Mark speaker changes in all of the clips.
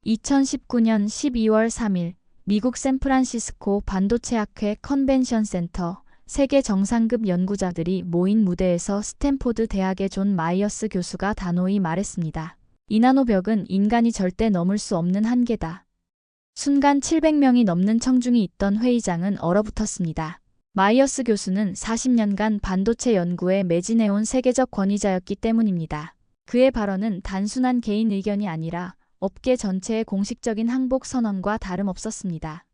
Speaker 1: 2019년 12월 3일 미국 샌프란시스코 반도체학회 컨벤션 센터 세계 정상급 연구자들이 모인 무대에서 스탠포드 대학의 존 마이어스 교수가 단호히 말했습니다. 이 나노벽은 인간이 절대 넘을 수 없는 한계다. 순간 700명이 넘는 청중이 있던 회의장은 얼어붙었습니다. 마이어스 교수는 40년간 반도체 연구에 매진해온 세계적 권위자였기 때문입니다. 그의 발언은 단순한 개인 의견이 아니라 업계 전체의 공식적인 항복 선언과 다름없었습니다.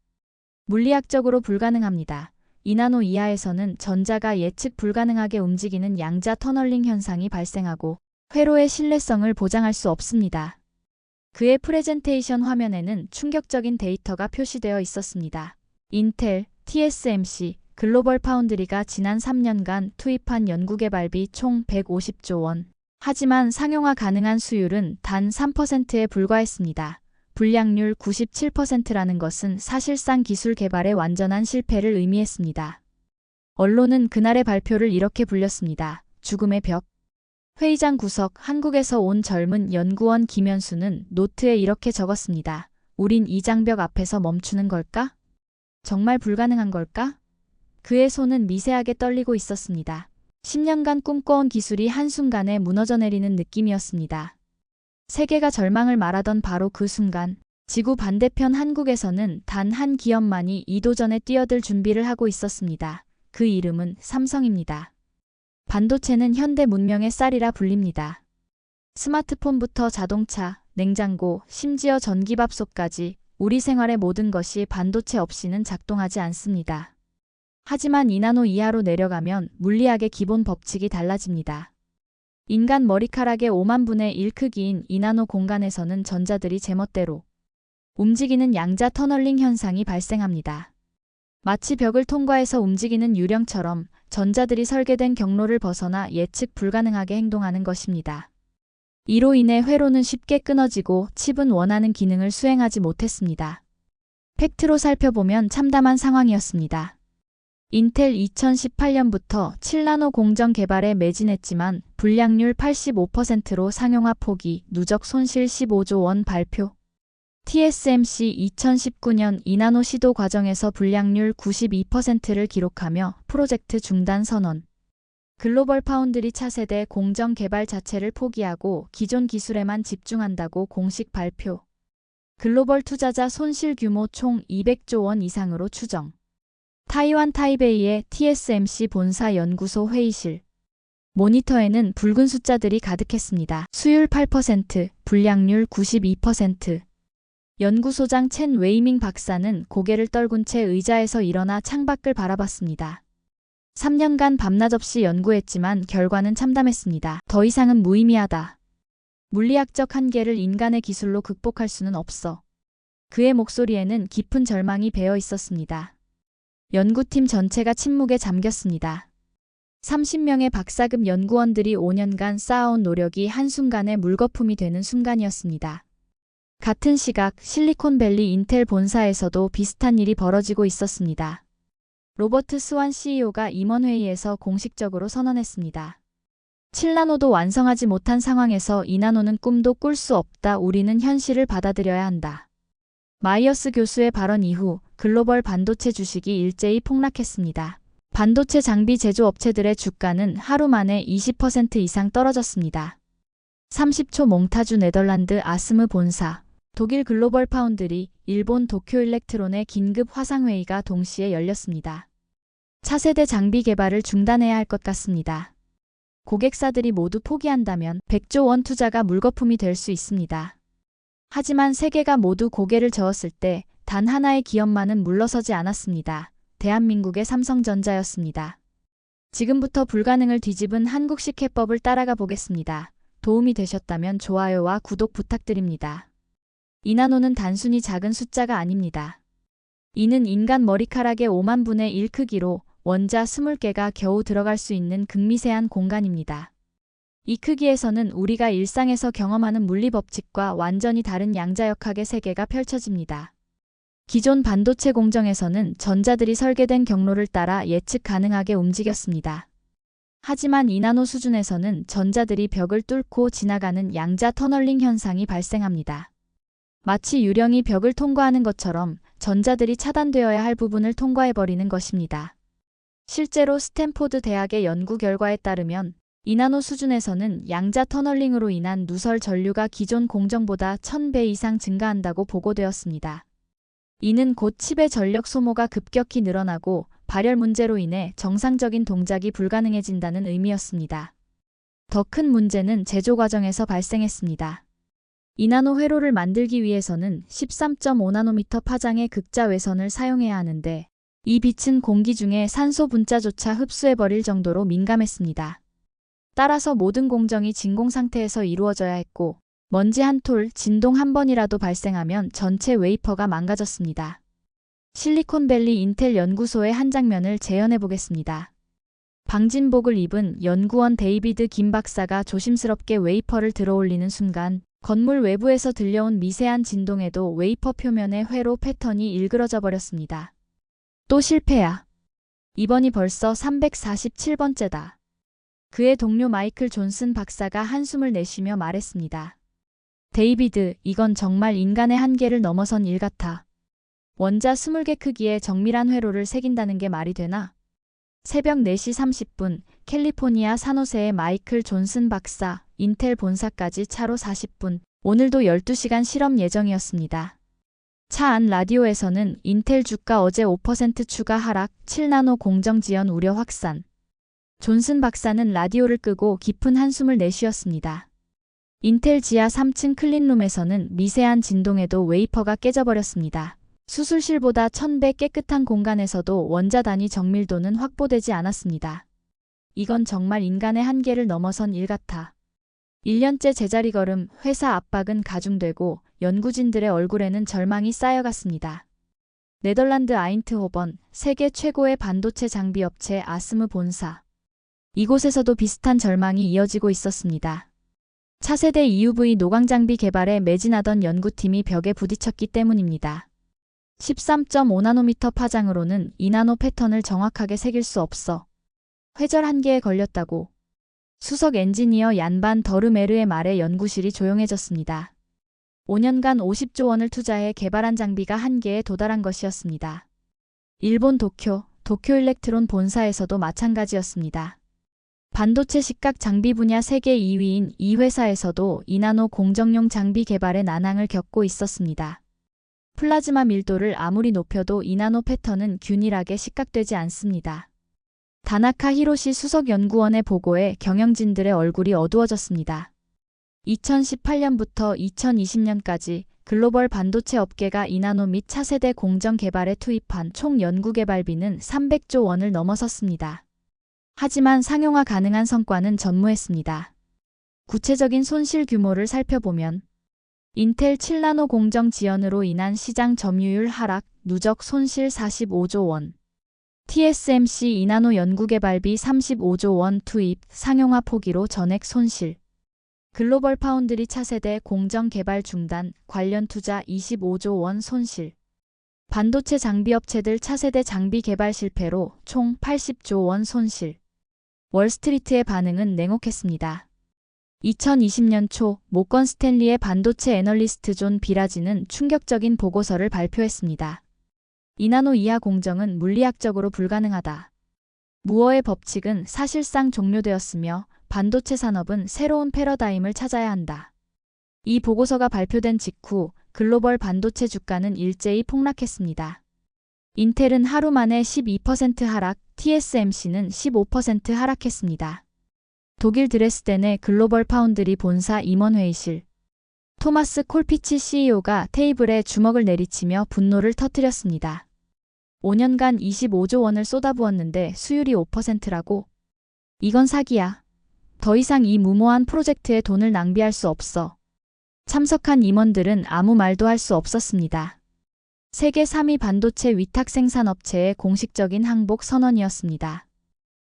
Speaker 1: 물리학적으로 불가능합니다. 2나노 이하에서는 전자가 예측 불가능하게 움직이는 양자 터널링 현상이 발생하고 회로의 신뢰성을 보장할 수 없습니다. 그의 프레젠테이션 화면에는 충격적인 데이터가 표시되어 있었습니다. 인텔, TSMC, 글로벌 파운드리가 지난 3년간 투입한 연구개발비 총 150조 원. 하지만 상용화 가능한 수율은 단 3%에 불과했습니다. 불량률 97%라는 것은 사실상 기술 개발의 완전한 실패를 의미했습니다. 언론은 그날의 발표를 이렇게 불렸습니다. 죽음의 벽. 회의장 구석 한국에서 온 젊은 연구원 김현수는 노트에 이렇게 적었습니다. 우린 이 장벽 앞에서 멈추는 걸까? 정말 불가능한 걸까? 그의 손은 미세하게 떨리고 있었습니다. 10년간 꿈꿔온 기술이 한순간에 무너져 내리는 느낌이었습니다. 세계가 절망을 말하던 바로 그 순간, 지구 반대편 한국에서는 단 한 기업만이 이 도전에 뛰어들 준비를 하고 있었습니다. 그 이름은 삼성입니다. 반도체는 현대 문명의 쌀이라 불립니다. 스마트폰부터 자동차, 냉장고, 심지어 전기밥솥까지 우리 생활의 모든 것이 반도체 없이는 작동하지 않습니다. 하지만 2나노 이하로 내려가면 물리학의 기본 법칙이 달라집니다. 인간 머리카락의 5만 분의 1 크기인 2나노 공간에서는 전자들이 제멋대로 움직이는 양자 터널링 현상이 발생합니다. 마치 벽을 통과해서 움직이는 유령처럼 전자들이 설계된 경로를 벗어나 예측 불가능하게 행동하는 것입니다. 이로 인해 회로는 쉽게 끊어지고 칩은 원하는 기능을 수행하지 못했습니다. 팩트로 살펴보면 참담한 상황이었습니다. 인텔 2018년부터 7나노 공정 개발에 매진했지만 불량률 85%로 상용화 포기, 누적 손실 15조 원 발표. TSMC 2019년 2나노 시도 과정에서 불량률 92%를 기록하며 프로젝트 중단 선언. 글로벌 파운드리 차세대 공정 개발 자체를 포기하고 기존 기술에만 집중한다고 공식 발표. 글로벌 투자자 손실 규모 총 200조 원 이상으로 추정. 타이완 타이베이의 TSMC 본사 연구소 회의실. 모니터에는 붉은 숫자들이 가득했습니다. 수율 8%, 불량률 92%. 연구소장 첸 웨이밍 박사는 고개를 떨군 채 의자에서 일어나 창밖을 바라봤습니다. 3년간 밤낮 없이 연구했지만 결과는 참담했습니다. 더 이상은 무의미하다. 물리학적 한계를 인간의 기술로 극복할 수는 없어. 그의 목소리에는 깊은 절망이 배어 있었습니다. 연구팀 전체가 침묵에 잠겼습니다. 30명의 박사급 연구원들이 5년간 쌓아온 노력이 한순간에 물거품이 되는 순간이었습니다. 같은 시각 실리콘밸리 인텔 본사에서도 비슷한 일이 벌어지고 있었습니다. 로버트 스완 CEO가 임원회의에서 공식적으로 선언했습니다. 7나노도 완성하지 못한 상황에서 2나노는 꿈도 꿀 수 없다. 우리는 현실을 받아들여야 한다. 마이어스 교수의 발언 이후 글로벌 반도체 주식이 일제히 폭락했습니다. 반도체 장비 제조업체들의 주가는 하루 만에 20% 이상 떨어졌습니다. 30초 몽타주 네덜란드 아스무 본사, 독일 글로벌 파운드리, 일본 도쿄 일렉트론의 긴급 화상회의가 동시에 열렸습니다. 차세대 장비 개발을 중단해야 할 것 같습니다. 고객사들이 모두 포기한다면 100조 원 투자가 물거품이 될 수 있습니다. 하지만 세계가 모두 고개를 저었을 때 단 하나의 기업만은 물러서지 않았습니다. 대한민국의 삼성전자였습니다. 지금부터 불가능을 뒤집은 한국식 해법을 따라가 보겠습니다. 도움이 되셨다면 좋아요와 구독 부탁드립니다. 2나노는 단순히 작은 숫자가 아닙니다. 이는 인간 머리카락의 5만 분의 1 크기로 원자 20개가 겨우 들어갈 수 있는 극미세한 공간입니다. 이 크기에서는 우리가 일상에서 경험하는 물리 법칙과 완전히 다른 양자역학의 세계가 펼쳐집니다. 기존 반도체 공정에서는 전자들이 설계된 경로를 따라 예측 가능하게 움직였습니다. 하지만 2나노 수준에서는 전자들이 벽을 뚫고 지나가는 양자 터널링 현상이 발생합니다. 마치 유령이 벽을 통과하는 것처럼 전자들이 차단되어야 할 부분을 통과해버리는 것입니다. 실제로 스탠포드 대학의 연구 결과에 따르면 2나노 수준에서는 양자 터널링으로 인한 누설 전류가 기존 공정보다 1000배 이상 증가한다고 보고되었습니다. 이는 곧 칩의 전력 소모가 급격히 늘어나고 발열 문제로 인해 정상적인 동작이 불가능해진다는 의미였습니다. 더 큰 문제는 제조 과정에서 발생했습니다. 2나노 회로를 만들기 위해서는 13.5나노미터 파장의 극자 외선을 사용해야 하는데 이 빛은 공기 중에 산소 분자조차 흡수해버릴 정도로 민감했습니다. 따라서 모든 공정이 진공 상태에서 이루어져야 했고 먼지 한 톨, 진동 한 번이라도 발생하면 전체 웨이퍼가 망가졌습니다. 실리콘밸리 인텔 연구소의 한 장면을 재현해 보겠습니다. 방진복을 입은 연구원 데이비드 김 박사가 조심스럽게 웨이퍼를 들어올리는 순간 건물 외부에서 들려온 미세한 진동에도 웨이퍼 표면의 회로 패턴이 일그러져 버렸습니다. 또 실패야. 이번이 벌써 347번째다. 그의 동료 마이클 존슨 박사가 한숨을 내쉬며 말했습니다. 데이비드, 이건 정말 인간의 한계를 넘어선 일 같아. 원자 20개 크기의 정밀한 회로를 새긴다는 게 말이 되나? 새벽 4시 30분, 캘리포니아 산호세의 마이클 존슨 박사, 인텔 본사까지 차로 40분, 오늘도 12시간 실험 예정이었습니다. 차 안 라디오에서는 인텔 주가 어제 5% 추가 하락, 7나노 공정 지연 우려 확산. 존슨 박사는 라디오를 끄고 깊은 한숨을 내쉬었습니다. 인텔 지하 3층 클린룸에서는 미세한 진동에도 웨이퍼가 깨져버렸습니다. 수술실보다 1000배 깨끗한 공간에서도 원자 단위 정밀도는 확보되지 않았습니다. 이건 정말 인간의 한계를 넘어선 일 같아. 1년째 제자리 걸음, 회사 압박은 가중되고 연구진들의 얼굴에는 절망이 쌓여갔습니다. 네덜란드 아인트호번, 세계 최고의 반도체 장비 업체 아스무 본사. 이곳에서도 비슷한 절망이 이어지고 있었습니다. 차세대 EUV 노광 장비 개발에 매진하던 연구팀이 벽에 부딪혔기 때문입니다. 13.5나노미터 파장으로는 2나노 패턴을 정확하게 새길 수 없어. 회절 한계에 걸렸다고. 수석 엔지니어 얀반 더르메르의 말에 연구실이 조용해졌습니다. 5년간 50조 원을 투자해 개발한 장비가 한계에 도달한 것이었습니다. 일본 도쿄 일렉트론 본사에서도 마찬가지였습니다. 반도체 식각 장비 분야 세계 2위인 이 회사에서도 2나노 공정용 장비 개발에 난항을 겪고 있었습니다. 플라즈마 밀도를 아무리 높여도 2나노 패턴은 균일하게 식각되지 않습니다. 다나카 히로시 수석 연구원의 보고에 경영진들의 얼굴이 어두워졌습니다. 2018년부터 2020년까지 글로벌 반도체 업계가 2나노 및 차세대 공정 개발에 투입한 총 연구개발비는 300조 원을 넘어섰습니다. 하지만 상용화 가능한 성과는 전무했습니다. 구체적인 손실 규모를 살펴보면 인텔 7나노 공정 지연으로 인한 시장 점유율 하락, 누적 손실 45조 원. TSMC 2나노 연구개발비 35조 원 투입, 상용화 포기로 전액 손실. 글로벌 파운드리 차세대 공정 개발 중단, 관련 투자 25조 원 손실. 반도체 장비 업체들 차세대 장비 개발 실패로 총 80조 원 손실. 월스트리트의 반응은 냉혹했습니다. 2020년 초 모건 스탠리의 반도체 애널리스트 존 비라지는 충격적인 보고서를 발표했습니다. 2나노 이하 공정은 물리학적으로 불가능하다. 무어의 법칙은 사실상 종료되었으며 반도체 산업은 새로운 패러다임을 찾아야 한다. 이 보고서가 발표된 직후 글로벌 반도체 주가는 일제히 폭락했습니다. 인텔은 하루 만에 12% 하락, TSMC는 15% 하락했습니다. 독일 드레스덴의 글로벌 파운드리 본사 임원회의실. 토마스 콜피치 CEO가 테이블에 주먹을 내리치며 분노를 터뜨렸습니다. 5년간 25조 원을 쏟아부었는데 수율이 5%라고? 이건 사기야. 더 이상 이 무모한 프로젝트에 돈을 낭비할 수 없어. 참석한 임원들은 아무 말도 할 수 없었습니다. 세계 3위 반도체 위탁 생산업체의 공식적인 항복 선언이었습니다.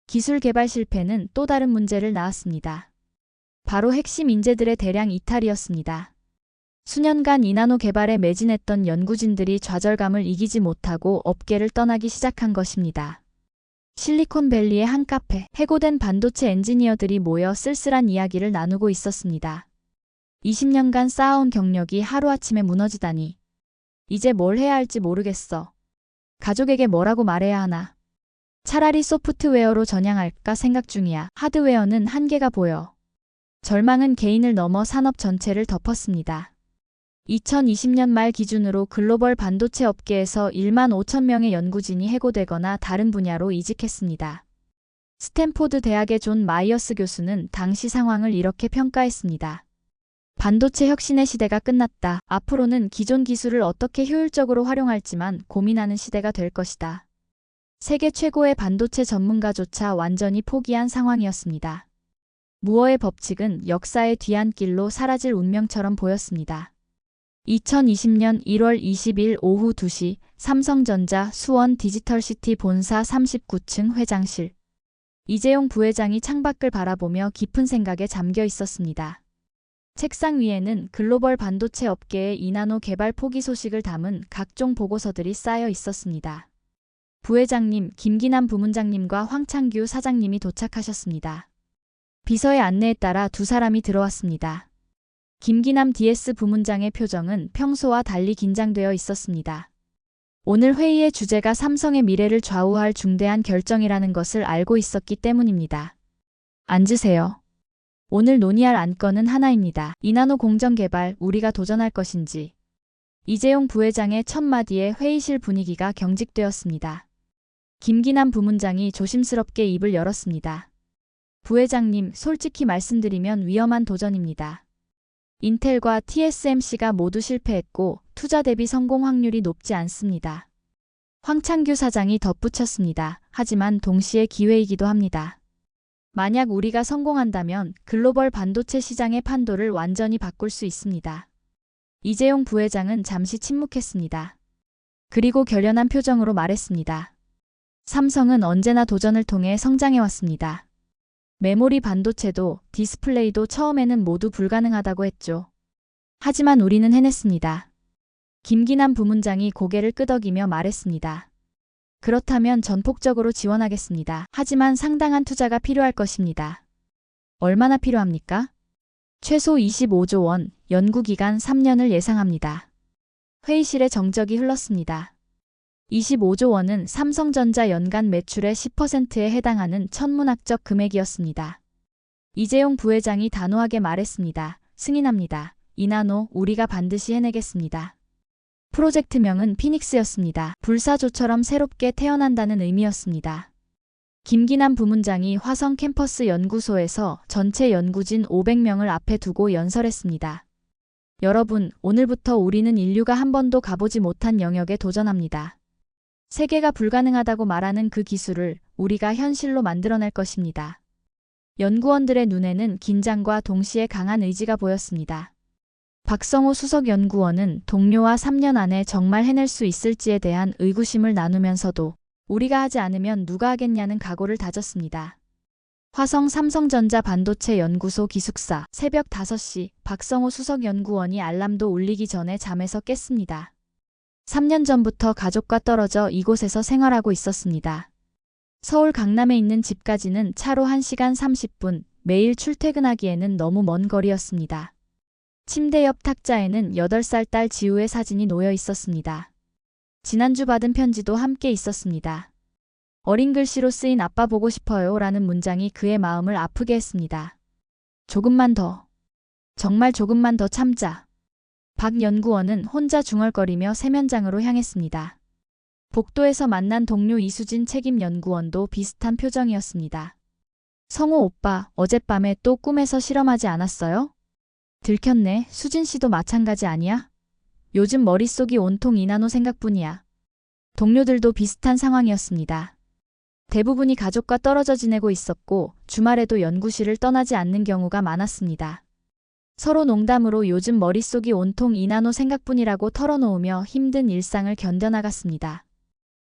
Speaker 1: 기술 개발 실패는 또 다른 문제를 낳았습니다. 바로 핵심 인재들의 대량 이탈이었습니다. 수년간 2나노 개발에 매진했던 연구진들이 좌절감을 이기지 못하고 업계를 떠나기 시작한 것입니다. 실리콘밸리의 한 카페, 해고된 반도체 엔지니어들이 모여 쓸쓸한 이야기를 나누고 있었습니다. 20년간 쌓아온 경력이 하루아침에 무너지다니. 이제 뭘 해야 할지 모르겠어. 가족에게 뭐라고 말해야 하나. 차라리 소프트웨어로 전향할까 생각 중이야. 하드웨어는 한계가 보여. 절망은 개인을 넘어 산업 전체를 덮었습니다. 2020년 말 기준으로 글로벌 반도체 업계에서 1만 5천 명의 연구진이 해고되거나 다른 분야로 이직했습니다. 스탠포드 대학의 존 마이어스 교수는 당시 상황을 이렇게 평가했습니다. 반도체 혁신의 시대가 끝났다. 앞으로는 기존 기술을 어떻게 효율적으로 활용할지만 고민하는 시대가 될 것이다. 세계 최고의 반도체 전문가조차 완전히 포기한 상황이었습니다. 무어의 법칙은 역사의 뒤안길로 사라질 운명처럼 보였습니다. 2020년 1월 20일 오후 2시 삼성전자 수원 디지털시티 본사 39층 회장실. 이재용 부회장이 창밖을 바라보며 깊은 생각에 잠겨 있었습니다. 책상 위에는 글로벌 반도체 업계의 이나노 개발 포기 소식을 담은 각종 보고서들이 쌓여 있었습니다. 부회장님, 김기남 부문장님과 황창규 사장님이 도착하셨습니다. 비서의 안내에 따라 두 사람이 들어왔습니다. 김기남 DS 부문장의 표정은 평소와 달리 긴장되어 있었습니다. 오늘 회의의 주제가 삼성의 미래를 좌우할 중대한 결정이라는 것을 알고 있었기 때문입니다. 앉으세요. 오늘 논의할 안건은 하나입니다. 이나노 공정 개발, 우리가 도전할 것인지. 이재용 부회장의 첫 마디에 회의실 분위기가 경직되었습니다. 김기남 부문장이 조심스럽게 입을 열었습니다. 부회장님, 솔직히 말씀드리면 위험한 도전입니다. 인텔과 TSMC가 모두 실패했고 투자 대비 성공 확률이 높지 않습니다. 황창규 사장이 덧붙였습니다. 하지만 동시에 기회이기도 합니다. 만약 우리가 성공한다면 글로벌 반도체 시장의 판도를 완전히 바꿀 수 있습니다. 이재용 부회장은 잠시 침묵했습니다. 그리고 결연한 표정으로 말했습니다. 삼성은 언제나 도전을 통해 성장해왔습니다. 메모리 반도체도 디스플레이도 처음에는 모두 불가능하다고 했죠. 하지만 우리는 해냈습니다. 김기남 부문장이 고개를 끄덕이며 말했습니다. 그렇다면 전폭적으로 지원하겠습니다. 하지만 상당한 투자가 필요할 것입니다. 얼마나 필요합니까? 최소 25조 원, 연구기간 3년을 예상합니다. 회의실에 정적이 흘렀습니다. 25조 원은 삼성전자 연간 매출의 10%에 해당하는 천문학적 금액이었습니다. 이재용 부회장이 단호하게 말했습니다. 승인합니다. 이나노, 우리가 반드시 해내겠습니다. 프로젝트명은 피닉스였습니다. 불사조처럼 새롭게 태어난다는 의미였습니다. 김기남 부문장이 화성 캠퍼스 연구소에서 전체 연구진 500명을 앞에 두고 연설했습니다. 여러분, 오늘부터 우리는 인류가 한 번도 가보지 못한 영역에 도전합니다. 세계가 불가능하다고 말하는 그 기술을 우리가 현실로 만들어낼 것입니다. 연구원들의 눈에는 긴장과 동시에 강한 의지가 보였습니다. 박성호 수석연구원은 동료와 3년 안에 정말 해낼 수 있을지에 대한 의구심을 나누면서도 우리가 하지 않으면 누가 하겠냐는 각오를 다졌습니다. 화성 삼성전자 반도체 연구소 기숙사 새벽 5시 박성호 수석연구원이 알람도 울리기 전에 잠에서 깼습니다. 3년 전부터 가족과 떨어져 이곳에서 생활하고 있었습니다. 서울 강남에 있는 집까지는 차로 1시간 30분, 매일 출퇴근하기에는 너무 먼 거리였습니다. 침대 옆 탁자에는 8살 딸 지우의 사진이 놓여 있었습니다. 지난주 받은 편지도 함께 있었습니다. 어린 글씨로 쓰인 아빠 보고 싶어요 라는 문장이 그의 마음을 아프게 했습니다. 조금만 더. 정말 조금만 더 참자. 박 연구원은 혼자 중얼거리며 세면장으로 향했습니다. 복도에서 만난 동료 이수진 책임연구원도 비슷한 표정이었습니다. 성호 오빠, 어젯밤에 또 꿈에서 실험하지 않았어요? 들켰네. 수진 씨도 마찬가지 아니야? 요즘 머릿속이 온통 이나노 생각뿐이야. 동료들도 비슷한 상황이었습니다. 대부분이 가족과 떨어져 지내고 있었고 주말에도 연구실을 떠나지 않는 경우가 많았습니다. 서로 농담으로 요즘 머릿속이 온통 이나노 생각뿐이라고 털어놓으며 힘든 일상을 견뎌나갔습니다.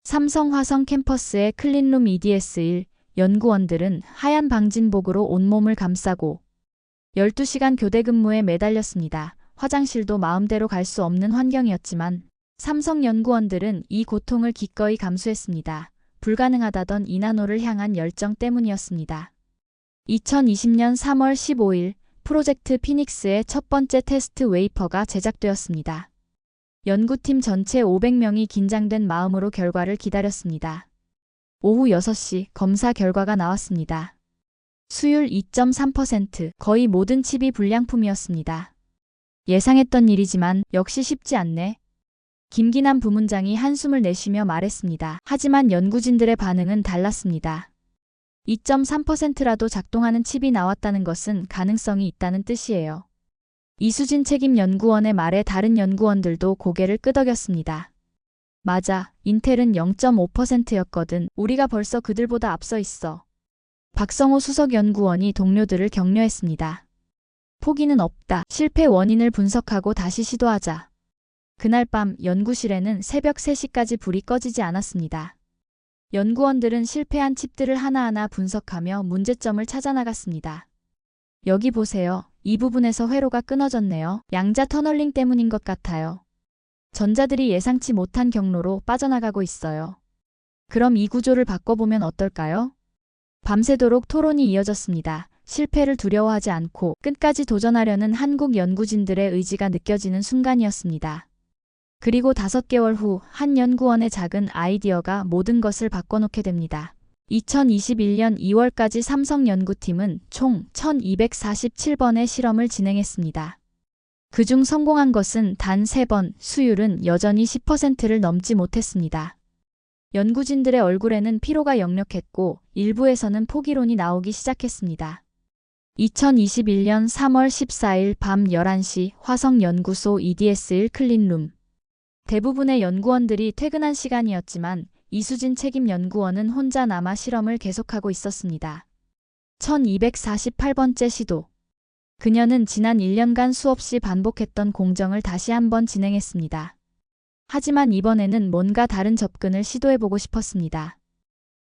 Speaker 1: 삼성 화성 캠퍼스의 클린룸 EDS1 연구원들은 하얀 방진복으로 온몸을 감싸고 12시간 교대 근무에 매달렸습니다. 화장실도 마음대로 갈 수 없는 환경이었지만 삼성 연구원들은 이 고통을 기꺼이 감수했습니다. 불가능하다던 이나노를 향한 열정 때문이었습니다. 2020년 3월 15일 프로젝트 피닉스의 첫 번째 테스트 웨이퍼가 제작되었습니다. 연구팀 전체 500명이 긴장된 마음으로 결과를 기다렸습니다. 오후 6시 검사 결과가 나왔습니다. 수율 2.3%, 거의 모든 칩이 불량품이었습니다. 예상했던 일이지만 역시 쉽지 않네. 김기남 부문장이 한숨을 내쉬며 말했습니다. 하지만 연구진들의 반응은 달랐습니다. 2.3%라도 작동하는 칩이 나왔다는 것은 가능성이 있다는 뜻이에요. 이수진 책임연구원의 말에 다른 연구원들도 고개를 끄덕였습니다. 맞아, 인텔은 0.5%였거든. 우리가 벌써 그들보다 앞서 있어. 박성호 수석연구원이 동료들을 격려했습니다. 포기는 없다. 실패 원인을 분석하고 다시 시도하자. 그날 밤 연구실에는 새벽 3시까지 불이 꺼지지 않았습니다. 연구원들은 실패한 칩들을 하나하나 분석하며 문제점을 찾아나갔습니다. 여기 보세요. 이 부분에서 회로가 끊어졌네요. 양자 터널링 때문인 것 같아요. 전자들이 예상치 못한 경로로 빠져나가고 있어요. 그럼 이 구조를 바꿔보면 어떨까요? 밤새도록 토론이 이어졌습니다. 실패를 두려워하지 않고 끝까지 도전하려는 한국 연구진들의 의지가 느껴지는 순간이었습니다. 그리고 5개월 후 한 연구원의 작은 아이디어가 모든 것을 바꿔놓게 됩니다. 2021년 2월까지 삼성 연구팀은 총 1247번의 실험을 진행했습니다. 그중 성공한 것은 단 3번, 수율은 여전히 10%를 넘지 못했습니다. 연구진들의 얼굴에는 피로가 역력했고 일부에서는 포기론이 나오기 시작했습니다. 2021년 3월 14일 밤 11시 화성연구소 EDS1 클린룸. 대부분의 연구원들이 퇴근한 시간이었지만 이수진 책임연구원은 혼자 남아 실험을 계속하고 있었습니다. 1248번째 시도. 그녀는 지난 1년간 수없이 반복했던 공정을 다시 한번 진행했습니다. 하지만 이번에는 뭔가 다른 접근을 시도해보고 싶었습니다.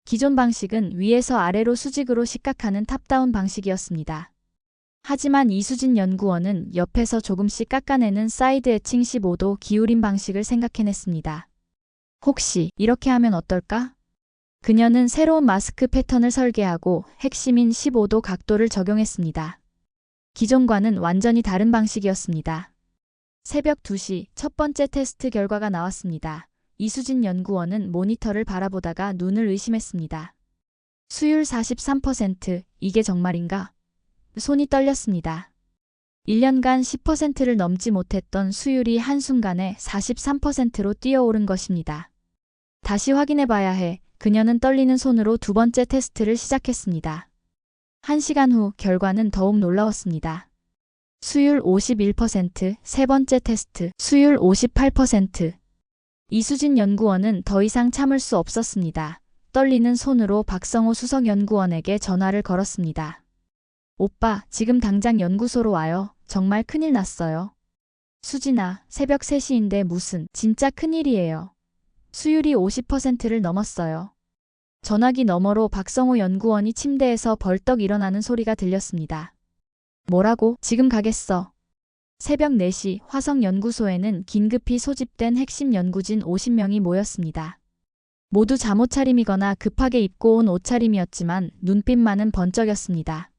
Speaker 1: 기존 방식은 위에서 아래로 수직으로 식각하는 탑다운 방식이었습니다. 하지만 이수진 연구원은 옆에서 조금씩 깎아내는 사이드 에칭 15도 기울임 방식을 생각해냈습니다. 혹시 이렇게 하면 어떨까? 그녀는 새로운 마스크 패턴을 설계하고 핵심인 15도 각도를 적용했습니다. 기존과는 완전히 다른 방식이었습니다. 새벽 2시 첫 번째 테스트 결과가 나왔습니다. 이수진 연구원은 모니터를 바라보다가 눈을 의심했습니다. 수율 43%, 이게 정말인가? 손이 떨렸습니다. 1년간 10%를 넘지 못했던 수율이 한순간에 43%로 뛰어오른 것입니다. 다시 확인해봐야 해. 그녀는 떨리는 손으로 두 번째 테스트를 시작했습니다. 1시간 후 결과는 더욱 놀라웠습니다. 수율 51%, 세 번째 테스트, 수율 58%. 이수진 연구원은 더 이상 참을 수 없었습니다. 떨리는 손으로 박성호 수석연구원에게 전화를 걸었습니다. 오빠, 지금 당장 연구소로 와요. 정말 큰일 났어요. 수진아, 새벽 3시인데 무슨, 진짜 큰일이에요. 수율이 50%를 넘었어요. 전화기 너머로 박성호 연구원이 침대에서 벌떡 일어나는 소리가 들렸습니다. 뭐라고? 지금 가겠어. 새벽 4시 화성연구소에는 긴급히 소집된 핵심 연구진 50명이 모였습니다. 모두 잠옷차림이거나 급하게 입고 온 옷차림이었지만 눈빛만은 번쩍였습니다.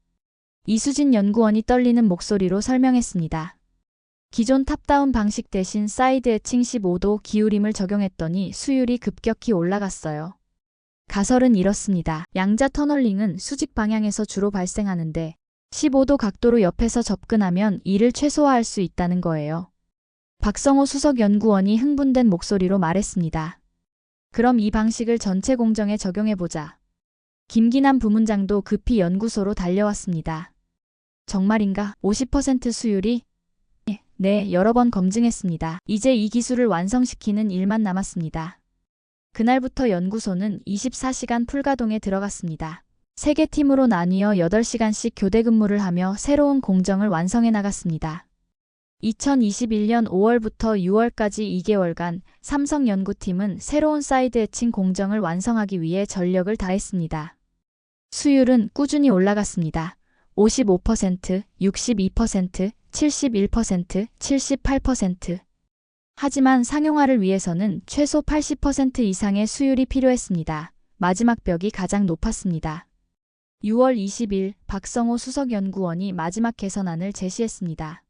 Speaker 1: 이수진 연구원이 떨리는 목소리로 설명했습니다. 기존 탑다운 방식 대신 사이드 에칭 15도 기울임을 적용했더니 수율이 급격히 올라갔어요. 가설은 이렇습니다. 양자 터널링은 수직 방향에서 주로 발생하는데 15도 각도로 옆에서 접근하면 이를 최소화할 수 있다는 거예요. 박성호 수석연구원이 흥분된 목소리로 말했습니다. 그럼 이 방식을 전체 공정에 적용해보자. 김기남 부문장도 급히 연구소로 달려왔습니다. 정말인가? 50% 수율이? 네, 여러 번 검증했습니다. 이제 이 기술을 완성시키는 일만 남았습니다. 그날부터 연구소는 24시간 풀가동에 들어갔습니다. 3개 팀으로 나뉘어 8시간씩 교대 근무를 하며 새로운 공정을 완성해 나갔습니다. 2021년 5월부터 6월까지 2개월간 삼성 연구팀은 새로운 사이드 에칭 공정을 완성하기 위해 전력을 다했습니다. 수율은 꾸준히 올라갔습니다. 55%, 62%, 71%, 78%. 하지만 상용화를 위해서는 최소 80% 이상의 수율이 필요했습니다. 마지막 벽이 가장 높았습니다. 6월 20일 박성호 수석연구원이 마지막 개선안을 제시했습니다.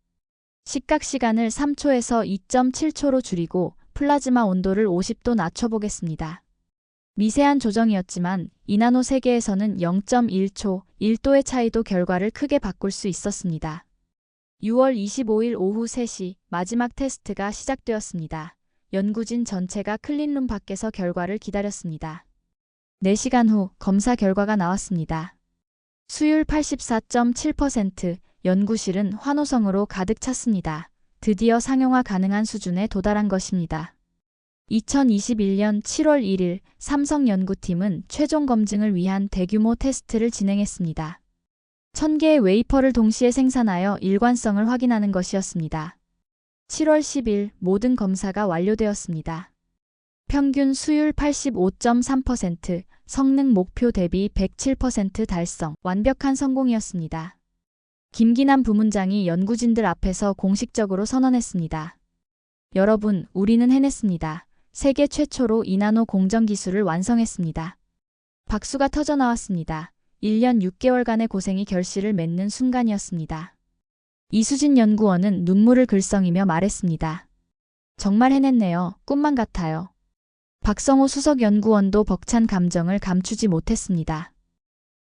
Speaker 1: 식각 시간을 3초에서 2.7초로 줄이고 플라즈마 온도를 50도 낮춰보겠습니다. 미세한 조정이었지만 이나노 세계에서는 0.1초, 1도의 차이도 결과를 크게 바꿀 수 있었습니다. 6월 25일 오후 3시 마지막 테스트가 시작되었습니다. 연구진 전체가 클린룸 밖에서 결과를 기다렸습니다. 4시간 후 검사 결과가 나왔습니다. 수율 84.7%, 연구실은 환호성으로 가득 찼습니다. 드디어 상용화 가능한 수준에 도달한 것입니다. 2021년 7월 1일 삼성 연구팀은 최종 검증을 위한 대규모 테스트를 진행했습니다. 1000개의 웨이퍼를 동시에 생산하여 일관성을 확인하는 것이었습니다. 7월 10일 모든 검사가 완료되었습니다. 평균 수율 85.3%, 성능 목표 대비 107% 달성, 완벽한 성공이었습니다. 김기남 부문장이 연구진들 앞에서 공식적으로 선언했습니다. 여러분, 우리는 해냈습니다. 세계 최초로 이나노 공정 기술을 완성했습니다. 박수가 터져 나왔습니다. 1년 6개월간의 고생이 결실을 맺는 순간이었습니다. 이수진 연구원은 눈물을 글썽이며 말했습니다. 정말 해냈네요. 꿈만 같아요. 박성호 수석연구원도 벅찬 감정을 감추지 못했습니다.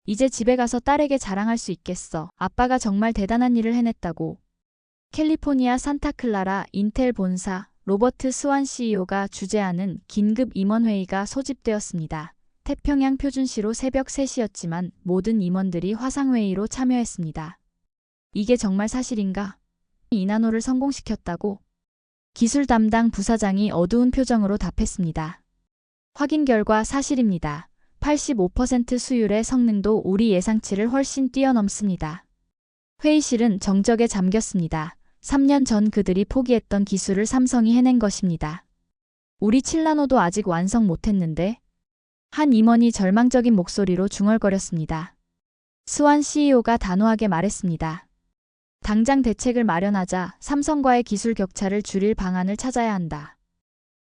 Speaker 1: 이제 집에 가서 딸에게 자랑할 수 있겠어. 아빠가 정말 대단한 일을 해냈다고. 캘리포니아 산타클라라 인텔 본사 로버트 스완 CEO가 주재하는 긴급 임원회의가 소집되었습니다. 태평양 표준시로 새벽 3시였지만 모든 임원들이 화상회의로 참여했습니다. 이게 정말 사실인가? 이나노를 성공시켰다고? 기술 담당 부사장이 어두운 표정으로 답했습니다. 확인 결과 사실입니다. 85% 수율의 성능도 우리 예상치를 훨씬 뛰어넘습니다. 회의실은 정적에 잠겼습니다. 3년 전 그들이 포기했던 기술을 삼성이 해낸 것입니다. 우리 7나노도 아직 완성 못했는데? 한 임원이 절망적인 목소리로 중얼거렸습니다. 스완 CEO가 단호하게 말했습니다. 당장 대책을 마련하자. 삼성과의 기술 격차를 줄일 방안을 찾아야 한다.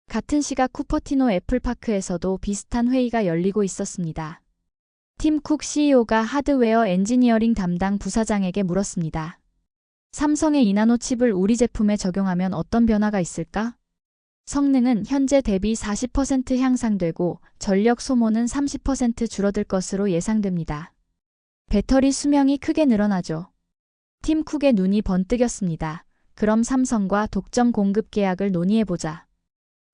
Speaker 1: 같은 시각 쿠퍼티노 애플파크에서도 비슷한 회의가 열리고 있었습니다. 팀 쿡 CEO가 하드웨어 엔지니어링 담당 부사장에게 물었습니다. 삼성의 이나노 칩을 우리 제품에 적용하면 어떤 변화가 있을까? 성능은 현재 대비 40% 향상되고 전력 소모는 30% 줄어들 것으로 예상됩니다. 배터리 수명이 크게 늘어나죠. 팀 쿡의 눈이 번뜩였습니다. 그럼 삼성과 독점 공급 계약을 논의해보자.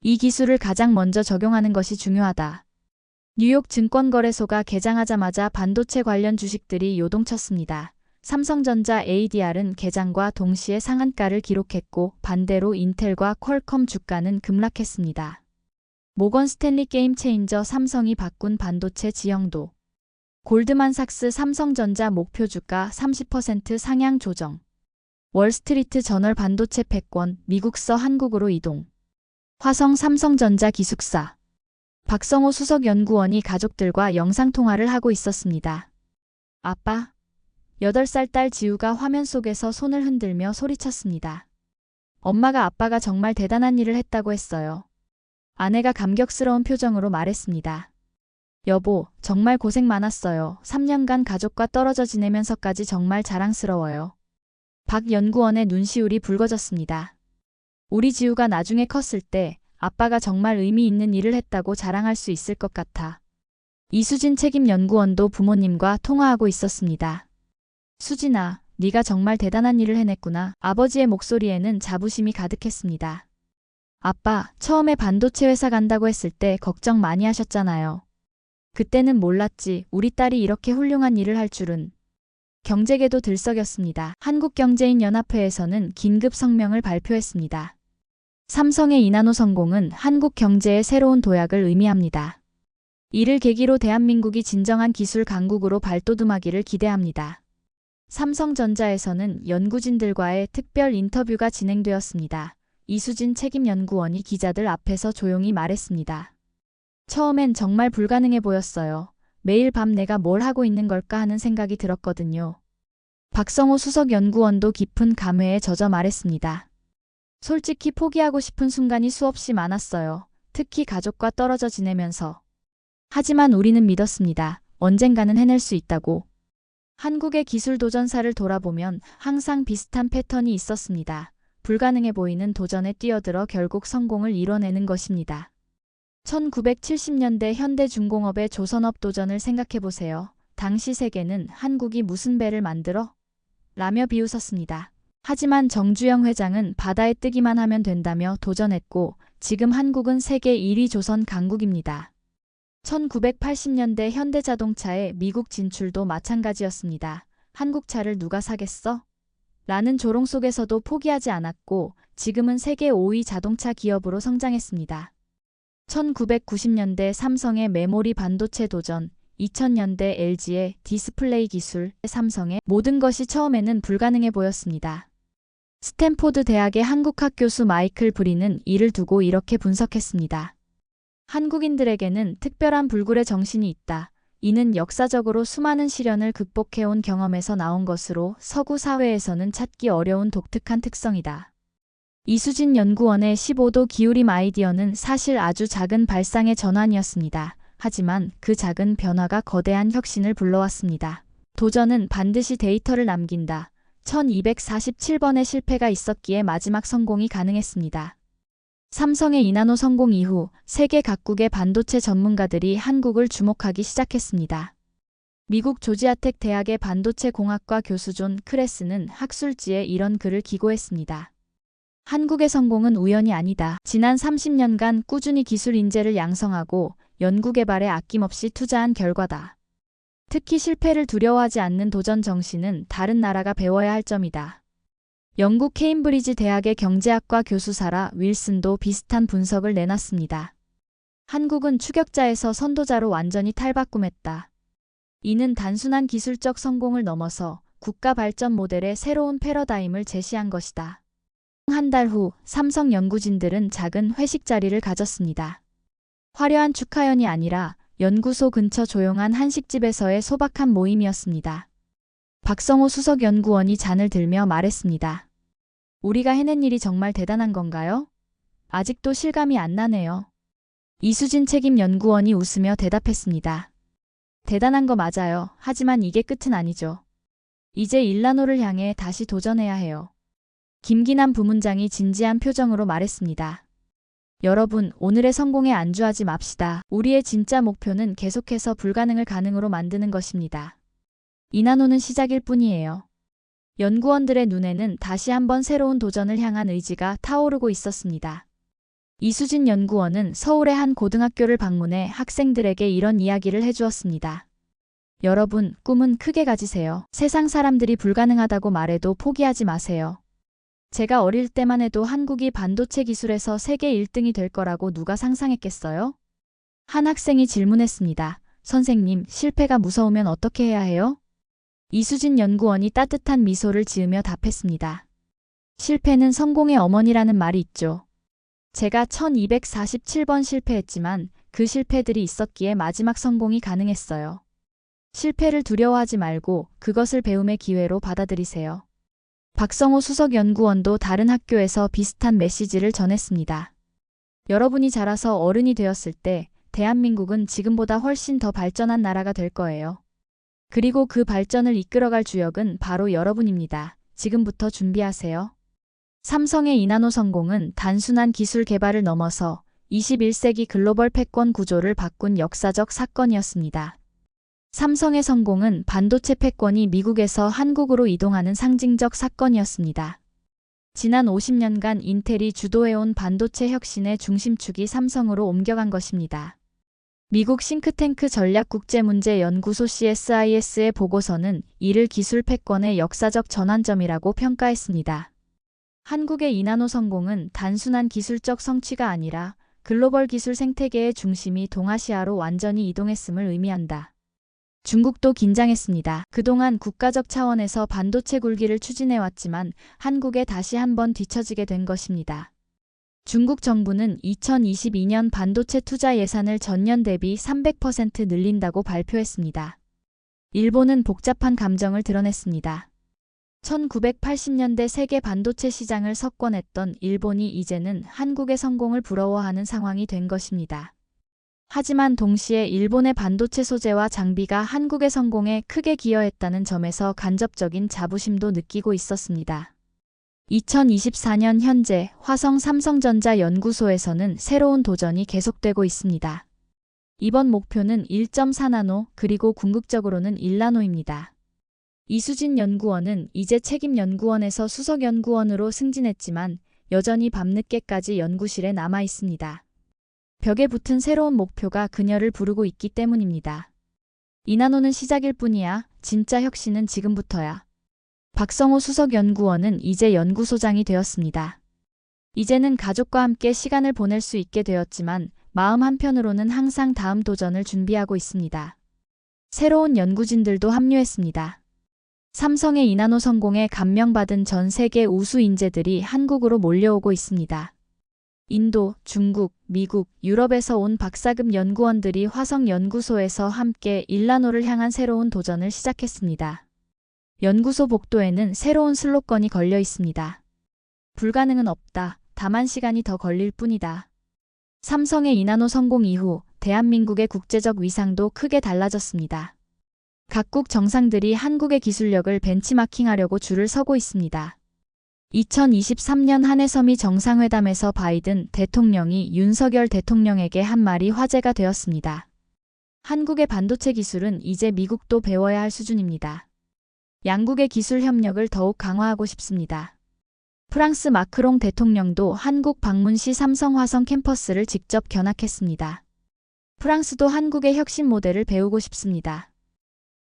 Speaker 1: 이 기술을 가장 먼저 적용하는 것이 중요하다. 뉴욕 증권거래소가 개장하자마자 반도체 관련 주식들이 요동쳤습니다. 삼성전자 ADR은 개장과 동시에 상한가를 기록했고 반대로 인텔과 퀄컴 주가는 급락했습니다. 모건 스탠리 게임체인저 삼성이 바꾼 반도체 지형도. 골드만삭스 삼성전자 목표 주가 30% 상향 조정. 월스트리트 저널 반도체 패권 미국서 한국으로 이동. 화성 삼성전자 기숙사. 박성호 수석연구원이 가족들과 영상통화를 하고 있었습니다. 아빠. 8살 딸 지우가 화면 속에서 손을 흔들며 소리쳤습니다. 엄마가 아빠가 정말 대단한 일을 했다고 했어요. 아내가 감격스러운 표정으로 말했습니다. 여보, 정말 고생 많았어요. 3년간 가족과 떨어져 지내면서까지 정말 자랑스러워요. 박 연구원의 눈시울이 붉어졌습니다. 우리 지우가 나중에 컸을 때 아빠가 정말 의미 있는 일을 했다고 자랑할 수 있을 것 같아. 이수진 책임연구원도 부모님과 통화하고 있었습니다. 수진아, 네가 정말 대단한 일을 해냈구나. 아버지의 목소리에는 자부심이 가득했습니다. 아빠, 처음에 반도체 회사 간다고 했을 때 걱정 많이 하셨잖아요. 그때는 몰랐지. 우리 딸이 이렇게 훌륭한 일을 할 줄은. 경제계도 들썩였습니다. 한국경제인연합회에서는 긴급 성명을 발표했습니다. 삼성의 이나노 성공은 한국 경제의 새로운 도약을 의미합니다. 이를 계기로 대한민국이 진정한 기술 강국으로 발돋움하기를 기대합니다. 삼성전자에서는 연구진들과의 특별 인터뷰가 진행되었습니다. 이수진 책임연구원이 기자들 앞에서 조용히 말했습니다. 처음엔 정말 불가능해 보였어요. 매일 밤 내가 뭘 하고 있는 걸까 하는 생각이 들었거든요. 박성호 수석연구원도 깊은 감회에 젖어 말했습니다. 솔직히 포기하고 싶은 순간이 수없이 많았어요. 특히 가족과 떨어져 지내면서. 하지만 우리는 믿었습니다. 언젠가는 해낼 수 있다고. 한국의 기술 도전사를 돌아보면 항상 비슷한 패턴이 있었습니다. 불가능해 보이는 도전에 뛰어들어 결국 성공을 이뤄내는 것입니다. 1970년대 현대중공업의 조선업 도전을 생각해보세요. 당시 세계는 한국이 무슨 배를 만들어? 라며 비웃었습니다. 하지만 정주영 회장은 바다에 뜨기만 하면 된다며 도전했고 지금 한국은 세계 1위 조선 강국입니다. 1980년대 현대자동차의 미국 진출도 마찬가지였습니다. 한국 차를 누가 사겠어? 라는 조롱 속에서도 포기하지 않았고 지금은 세계 5위 자동차 기업으로 성장했습니다. 1990년대 삼성의 메모리 반도체 도전, 2000년대 LG의 디스플레이 기술, 삼성의 모든 것이 처음에는 불가능해 보였습니다. 스탠포드 대학의 한국학 교수 마이클 브리는 이를 두고 이렇게 분석했습니다. 한국인들에게는 특별한 불굴의 정신이 있다. 이는 역사적으로 수많은 시련을 극복해온 경험에서 나온 것으로 서구 사회에서는 찾기 어려운 독특한 특성이다. 이수진 연구원의 15도 기울임 아이디어는 사실 아주 작은 발상의 전환이었습니다. 하지만 그 작은 변화가 거대한 혁신을 불러왔습니다. 도전은 반드시 데이터를 남긴다. 1247번의 실패가 있었기에 마지막 성공이 가능했습니다. 삼성의 이나노 성공 이후 세계 각국의 반도체 전문가들이 한국을 주목하기 시작했습니다. 미국 조지아텍 대학의 반도체 공학과 교수 존 크레스는 학술지에 이런 글을 기고했습니다. 한국의 성공은 우연이 아니다. 지난 30년간 꾸준히 기술 인재를 양성하고 연구개발에 아낌없이 투자한 결과다. 특히 실패를 두려워하지 않는 도전 정신은 다른 나라가 배워야 할 점이다. 영국 케임브리지 대학의 경제학과 교수 사라 윌슨도 비슷한 분석을 내놨습니다. 한국은 추격자에서 선도자로 완전히 탈바꿈했다. 이는 단순한 기술적 성공을 넘어서 국가 발전 모델의 새로운 패러다임을 제시한 것이다. 한 달 후 삼성 연구진들은 작은 회식 자리를 가졌습니다. 화려한 축하연이 아니라 연구소 근처 조용한 한식집에서의 소박한 모임이었습니다. 박성호 수석연구원이 잔을 들며 말했습니다. 우리가 해낸 일이 정말 대단한 건가요? 아직도 실감이 안 나네요. 이수진 책임연구원이 웃으며 대답했습니다. 대단한 거 맞아요. 하지만 이게 끝은 아니죠. 이제 1나노를 향해 다시 도전해야 해요. 김기남 부문장이 진지한 표정으로 말했습니다. 여러분, 오늘의 성공에 안주하지 맙시다. 우리의 진짜 목표는 계속해서 불가능을 가능으로 만드는 것입니다. 2나노는 시작일 뿐이에요. 연구원들의 눈에는 다시 한번 새로운 도전을 향한 의지가 타오르고 있었습니다. 이수진 연구원은 서울의 한 고등학교를 방문해 학생들에게 이런 이야기를 해주었습니다. 여러분, 꿈은 크게 가지세요. 세상 사람들이 불가능하다고 말해도 포기하지 마세요. 제가 어릴 때만 해도 한국이 반도체 기술에서 세계 1등이 될 거라고 누가 상상했겠어요? 한 학생이 질문했습니다. 선생님, 실패가 무서우면 어떻게 해야 해요? 이수진 연구원이 따뜻한 미소를 지으며 답했습니다. 실패는 성공의 어머니라는 말이 있죠. 제가 1247번 실패했지만 그 실패들이 있었기에 마지막 성공이 가능했어요. 실패를 두려워하지 말고 그것을 배움의 기회로 받아들이세요. 박성호 수석연구원도 다른 학교에서 비슷한 메시지를 전했습니다. 여러분이 자라서 어른이 되었을 때 대한민국은 지금보다 훨씬 더 발전한 나라가 될 거예요. 그리고 그 발전을 이끌어갈 주역은 바로 여러분입니다. 지금부터 준비하세요. 삼성의 이나노 성공은 단순한 기술 개발을 넘어서 21세기 글로벌 패권 구조를 바꾼 역사적 사건이었습니다. 삼성의 성공은 반도체 패권이 미국에서 한국으로 이동하는 상징적 사건이었습니다. 지난 50년간 인텔이 주도해온 반도체 혁신의 중심축이 삼성으로 옮겨간 것입니다. 미국 싱크탱크 전략국제문제연구소 CSIS의 보고서는 이를 기술 패권의 역사적 전환점이라고 평가했습니다. 한국의 이나노 성공은 단순한 기술적 성취가 아니라 글로벌 기술 생태계의 중심이 동아시아로 완전히 이동했음을 의미한다. 중국도 긴장했습니다. 그동안 국가적 차원에서 반도체 굴기를 추진해왔지만 한국에 다시 한번 뒤처지게 된 것입니다. 중국 정부는 2022년 반도체 투자 예산을 전년 대비 300% 늘린다고 발표했습니다. 일본은 복잡한 감정을 드러냈습니다. 1980년대 세계 반도체 시장을 석권했던 일본이 이제는 한국의 성공을 부러워하는 상황이 된 것입니다. 하지만 동시에 일본의 반도체 소재와 장비가 한국의 성공에 크게 기여했다는 점에서 간접적인 자부심도 느끼고 있었습니다. 2024년 현재 화성 삼성전자 연구소에서는 새로운 도전이 계속되고 있습니다. 이번 목표는 1.4나노 그리고 궁극적으로는 1나노입니다. 이수진 연구원은 이제 책임연구원에서 수석연구원으로 승진했지만 여전히 밤늦게까지 연구실에 남아 있습니다. 벽에 붙은 새로운 목표가 그녀를 부르고 있기 때문입니다. 2나노는 시작일 뿐이야. 진짜 혁신은 지금부터야. 박성호 수석연구원은 이제 연구소장이 되었습니다. 이제는 가족과 함께 시간을 보낼 수 있게 되었지만 마음 한편으로는 항상 다음 도전을 준비하고 있습니다. 새로운 연구진들도 합류했습니다. 삼성의 2나노 성공에 감명받은 전 세계 우수 인재들이 한국으로 몰려오고 있습니다. 인도, 중국, 미국, 유럽에서 온 박사급 연구원들이 화성 연구소에서 함께 1나노를 향한 새로운 도전을 시작했습니다. 연구소 복도에는 새로운 슬로건이 걸려 있습니다. 불가능은 없다. 다만 시간이 더 걸릴 뿐이다. 삼성의 2나노 성공 이후 대한민국의 국제적 위상도 크게 달라졌습니다. 각국 정상들이 한국의 기술력을 벤치마킹하려고 줄을 서고 있습니다. 2023년 한해섬이 정상회담에서 바이든 대통령이 윤석열 대통령에게 한 말이 화제가 되었습니다. 한국의 반도체 기술은 이제 미국도 배워야 할 수준입니다. 양국의 기술 협력을 더욱 강화하고 싶습니다. 프랑스 마크롱 대통령도 한국 방문 시 삼성 화성 캠퍼스를 직접 견학했습니다. 프랑스도 한국의 혁신 모델을 배우고 싶습니다.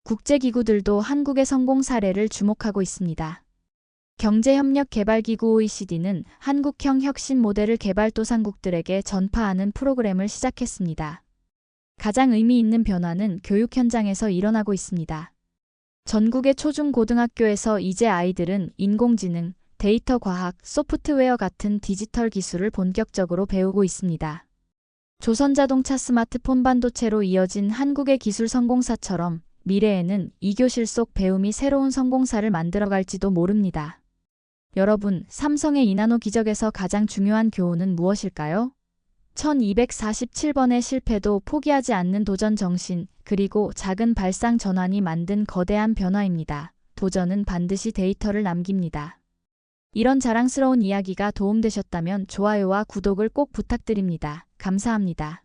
Speaker 1: 국제기구들도 한국의 성공 사례를 주목하고 있습니다. 경제협력개발기구 OECD는 한국형 혁신 모델을 개발도상국들에게 전파하는 프로그램을 시작했습니다. 가장 의미 있는 변화는 교육 현장에서 일어나고 있습니다. 전국의 초중고등학교에서 이제 아이들은 인공지능, 데이터 과학, 소프트웨어 같은 디지털 기술을 본격적으로 배우고 있습니다. 조선자동차 스마트폰 반도체로 이어진 한국의 기술 성공사처럼 미래에는 2교실 속 배움이 새로운 성공사를 만들어갈지도 모릅니다. 여러분, 삼성의 2나노 기적에서 가장 중요한 교훈은 무엇일까요? 1247번의 실패도 포기하지 않는 도전 정신, 그리고 작은 발상 전환이 만든 거대한 변화입니다. 도전은 반드시 데이터를 남깁니다. 이런 자랑스러운 이야기가 도움되셨다면 좋아요와 구독을 꼭 부탁드립니다. 감사합니다.